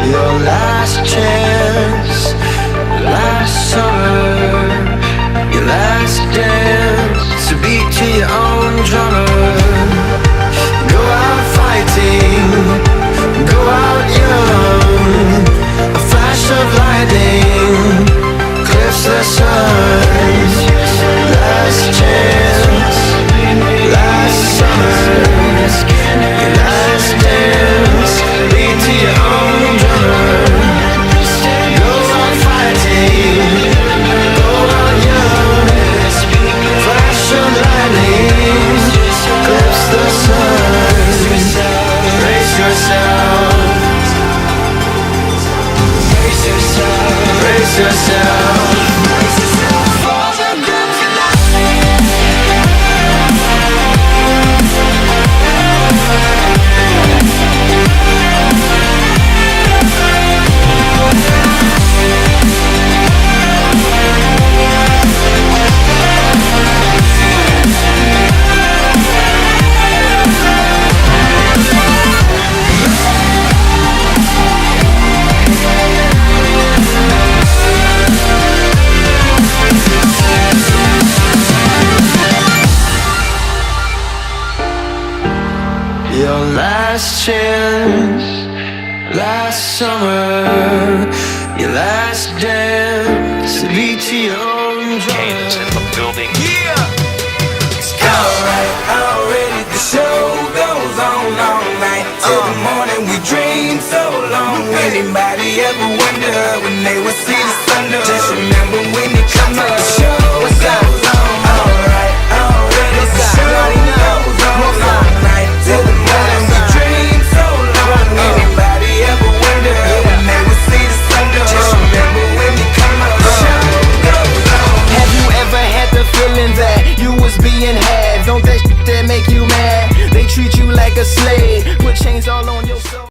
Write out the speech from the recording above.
Your last chance, last summer, your last dance, to beat to your own drummer. Go out fighting, go out young, a flash of lightning, cliffs the sun. Last chance, last summer, your last dance, beat to your own drummer. Go out fighting, go out young, flash of lightning, clips the sun. Brace yourself, brace yourself, brace yourself. Your last chance, last summer, your last dance, beat to your own drum. Cadence in the building. Alright, already the show goes on all night till the morning. We dream so long. Anybody ever wonder when they would see the sun? Just remember when you come up, the show goes on. Alright, already the show goes on all night till the morning. We dream so long. Anybody ever wonder when they would see the sun? Just remember when you come up, the show goes on. Have you ever had the feeling that you was being had? Don't that shit that make you mad? They treat you like a slave, put chains all on you.